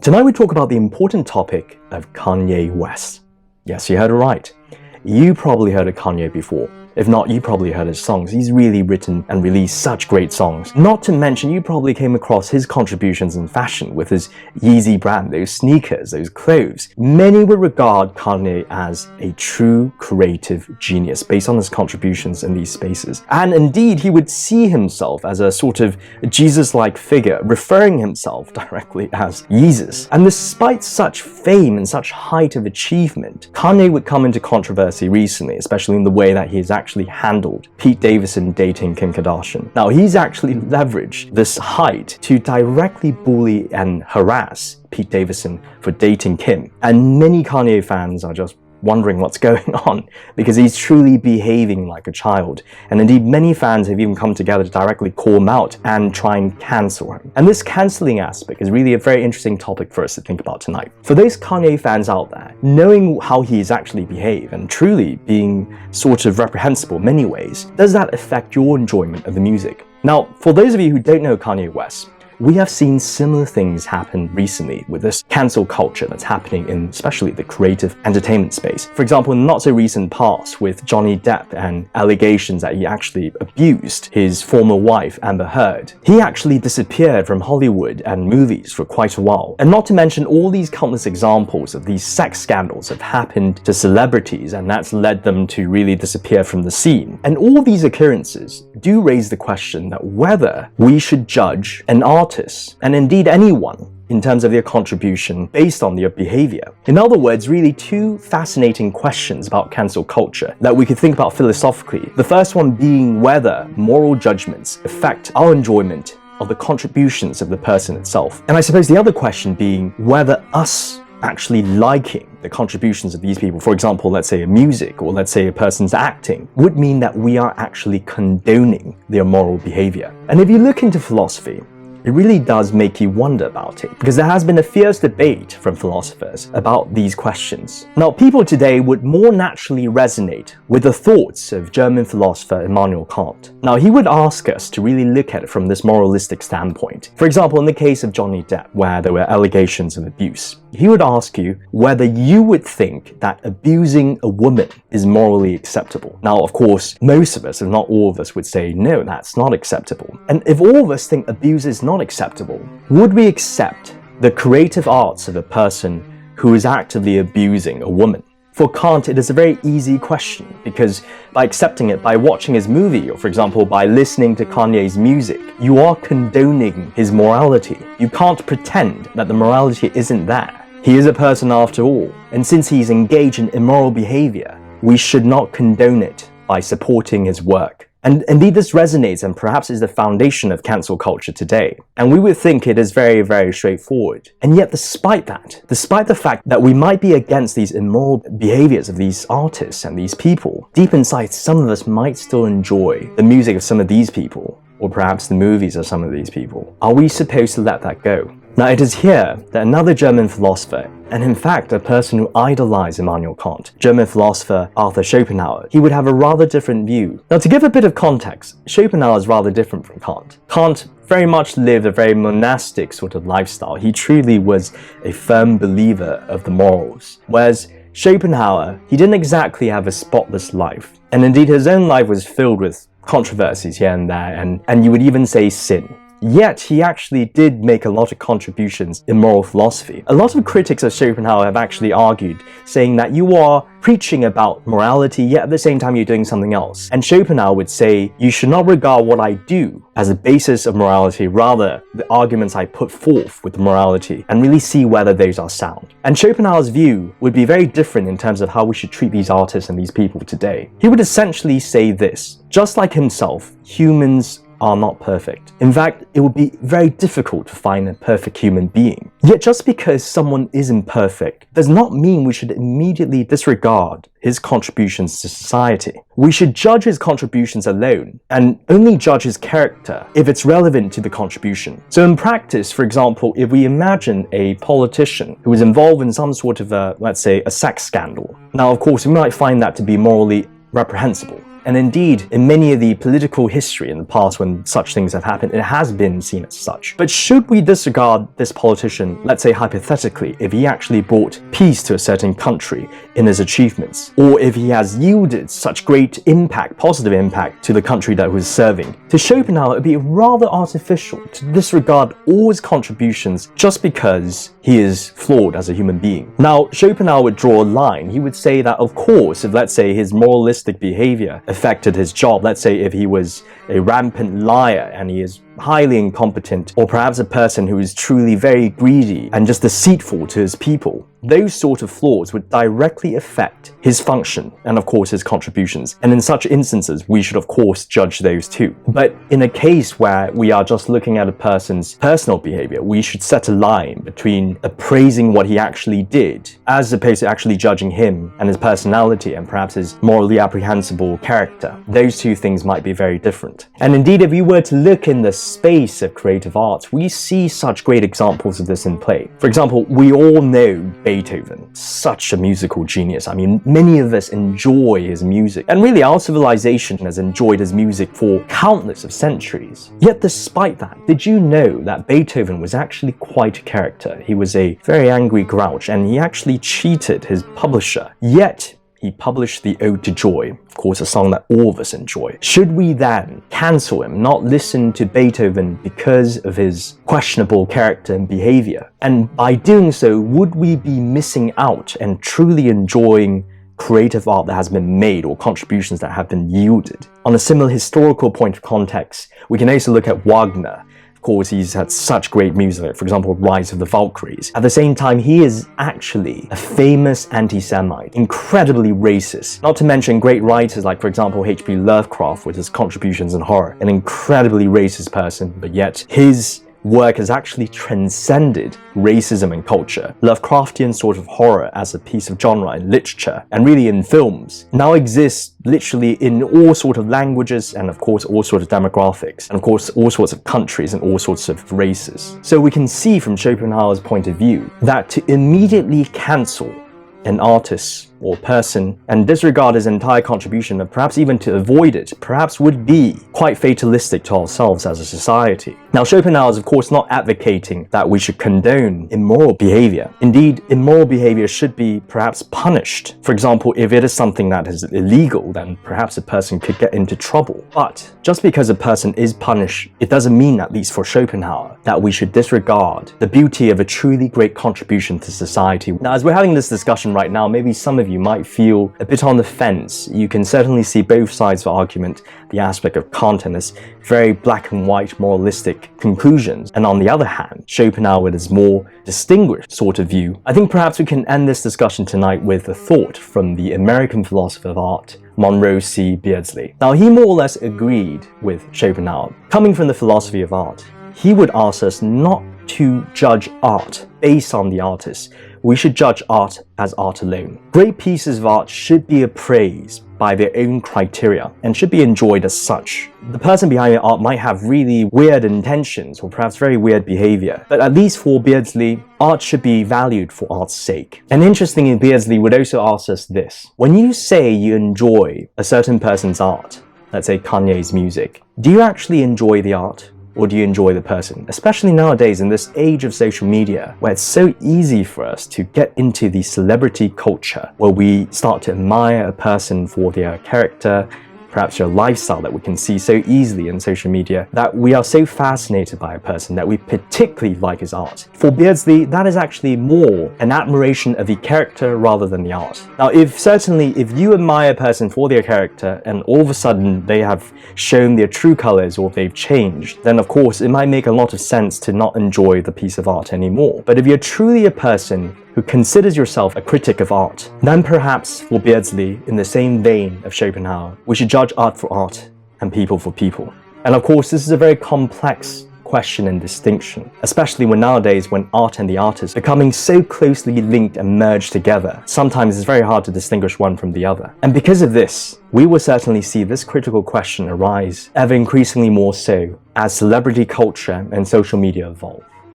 Tonight we talk about the important topic of Kanye West. Yes, you heard it right. You probably heard of Kanye before. If not, you probably heard his songs. He's really written and released such great songs. Not to mention, you probably came across his contributions in fashion with his Yeezy brand, those sneakers, those clothes. Many would regard Kanye as a true creative genius based on his contributions in these spaces. And indeed, he would see himself as a sort of Jesus-like figure, referring himself directly as Yeezus. And despite such fame and such height of achievement, Kanye would come into controversy recently, especially in the way that he is actually handled Pete Davison dating Kim Kardashian. Now, he's actually leveraged this height to directly bully and harass Pete Davison for dating Kim. And many Kanye fans are just wondering what's going on because he's truly behaving like a child. And indeed, many fans have even come together to directly call him out and try and cancel him. And this cancelling aspect is really a very interesting topic for us to think about tonight. For those Kanye fans out there, knowing how he's actually behaved and truly being sort of reprehensible in many ways, does that affect your enjoyment of the music? Now, for those of you who don't know Kanye West, we have seen similar things happen recently with this cancel culture that's happening in especially the creative entertainment space. For example, in the not so recent past with Johnny Depp and allegations that he actually abused his former wife, Amber Heard, he actually disappeared from Hollywood and movies for quite a while. And not to mention all these countless examples of these sex scandals have happened to celebrities, and that's led them to really disappear from the scene. And all these occurrences do raise the question that whether we should judge an artist, and indeed anyone, in terms of their contribution based on their behavior. In other words, really two fascinating questions about cancel culture that we could think about philosophically. The first one being whether moral judgments affect our enjoyment of the contributions of the person itself. And I suppose the other question being whether us actually liking the contributions of these people, for example, let's say a music or let's say a person's acting, would mean that we are actually condoning their moral behavior. And if you look into philosophy, it really does make you wonder about it, because there has been a fierce debate from philosophers about these questions. Now, people today would more naturally resonate with the thoughts of German philosopher Immanuel Kant. Now, he would ask us to really look at it from this moralistic standpoint. For example, in the case of Johnny Depp, where there were allegations of abuse, he would ask you whether you would think that abusing a woman is morally acceptable. Now, of course, most of us, if not all of us, would say, no, that's not acceptable. And if all of us think abuse is not acceptable, would we accept the creative arts of a person who is actively abusing a woman? For Kant, it is a very easy question, because by accepting it, by watching his movie, or for example, by listening to Kanye's music, you are condoning his morality. You can't pretend that the morality isn't there. He is a person after all, and since he's engaged in immoral behavior, we should not condone it by supporting his work. And indeed, this resonates and perhaps is the foundation of cancel culture today. And we would think it is very, very straightforward. And yet, despite that, despite the fact that we might be against these immoral behaviors of these artists and these people, deep inside, some of us might still enjoy the music of some of these people, or perhaps the movies of some of these people. Are we supposed to let that go? Now, it is here that another German philosopher, and in fact a person who idolized Immanuel Kant, German philosopher Arthur Schopenhauer, he would have a rather different view. Now, to give a bit of context, Schopenhauer is rather different from Kant. Kant very much lived a very monastic sort of lifestyle. He truly was a firm believer of the morals. Whereas Schopenhauer, he didn't exactly have a spotless life. And indeed, his own life was filled with controversies here and there, and you would even say sin. Yet, he actually did make a lot of contributions in moral philosophy. A lot of critics of Schopenhauer have actually argued, saying that you are preaching about morality, yet at the same time you're doing something else. And Schopenhauer would say, you should not regard what I do as a basis of morality, rather the arguments I put forth with morality, and really see whether those are sound. And Schopenhauer's view would be very different in terms of how we should treat these artists and these people today. He would essentially say this: just like himself, humans are not perfect. In fact, it would be very difficult to find a perfect human being. Yet just because someone isn't perfect does not mean we should immediately disregard his contributions to society. We should judge his contributions alone and only judge his character if it's relevant to the contribution. So in practice, for example, if we imagine a politician who is involved in some sort of let's say, a sex scandal. Now, of course, we might find that to be morally reprehensible. And indeed, in many of the political history in the past when such things have happened, it has been seen as such. But should we disregard this politician, let's say hypothetically, if he actually brought peace to a certain country in his achievements, or if he has yielded such great impact, positive impact to the country that he was serving? To Schopenhauer, it would be rather artificial to disregard all his contributions just because he is flawed as a human being. Now, Schopenhauer would draw a line. He would say that, of course, if let's say his moralistic behavior affected his job, let's say if he was a rampant liar and he is highly incompetent, or perhaps a person who is truly very greedy and just deceitful to his people, those sort of flaws would directly affect his function and of course his contributions. And in such instances, we should of course judge those too. But in a case where we are just looking at a person's personal behavior, we should set a line between appraising what he actually did, as opposed to actually judging him and his personality and perhaps his morally apprehensible character. Those two things might be very different. And indeed, if you were to look in the space of creative arts, we see such great examples of this in play. For example, we all know Beethoven, such a musical genius. I mean, many of us enjoy his music, and really our civilization has enjoyed his music for countless of centuries. Yet despite that, did you know that Beethoven was actually quite a character? He was a very angry grouch, and he actually cheated his publisher. Yet he published the Ode to Joy, of course a song that all of us enjoy. Should we then cancel him, not listen to Beethoven because of his questionable character and behavior? And by doing so, would we be missing out and truly enjoying creative art that has been made or contributions that have been yielded? On a similar historical point of context, we can also look at Wagner. Of course, he's had such great music, for example, Rise of the Valkyries. At the same time, he is actually a famous anti-Semite, incredibly racist. Not to mention great writers like, for example, H.P. Lovecraft with his contributions in horror, an incredibly racist person, but yet his work has actually transcended racism and culture. Lovecraftian sort of horror as a piece of genre in literature and really in films now exists literally in all sorts of languages and of course all sorts of demographics and of course all sorts of countries and all sorts of races. So we can see from Schopenhauer's point of view that to immediately cancel an artist or person and disregard his entire contribution, and perhaps even to avoid it, perhaps would be quite fatalistic to ourselves as a society. Now, Schopenhauer is of course not advocating that we should condone immoral behavior. Indeed, immoral behavior should be perhaps punished. For example, if it is something that is illegal, then perhaps a person could get into trouble. But just because a person is punished, it doesn't mean, at least for Schopenhauer, that we should disregard the beauty of a truly great contribution to society. Now, as we're having this discussion right now, maybe some of you might feel a bit on the fence. You can certainly see both sides of the argument, the aspect of Kant and his very black and white moralistic conclusions, and on the other hand, Schopenhauer with his more distinguished sort of view. I think perhaps we can end this discussion tonight with a thought from the American philosopher of art, Monroe C. Beardsley. Now, he more or less agreed with Schopenhauer. Coming from the philosophy of art, he would ask us not to judge art based on the artist. We should judge art as art alone. Great pieces of art should be appraised by their own criteria and should be enjoyed as such. The person behind the art might have really weird intentions or perhaps very weird behavior, but at least for Beardsley, art should be valued for art's sake. And interestingly, Beardsley would also ask us this: when you say you enjoy a certain person's art, let's say Kanye's music, do you actually enjoy the art? Or do you enjoy the person? Especially nowadays in this age of social media, where it's so easy for us to get into the celebrity culture, where we start to admire a person for their character, perhaps your lifestyle that we can see so easily in social media, that we are so fascinated by a person that we particularly like his art. For Beardsley, that is actually more an admiration of the character rather than the art. Now, if you admire a person for their character and all of a sudden they have shown their true colors or they've changed, then of course it might make a lot of sense to not enjoy the piece of art anymore. But if you're truly a person who considers yourself a critic of art, then perhaps for Beardsley, in the same vein of Schopenhauer, we should judge art for art and people for people. And of course, this is a very complex question and distinction, especially nowadays when art and the artist are becoming so closely linked and merged together. Sometimes it's very hard to distinguish one from the other. And because of this, we will certainly see this critical question arise ever increasingly more so as celebrity culture and social media evolve.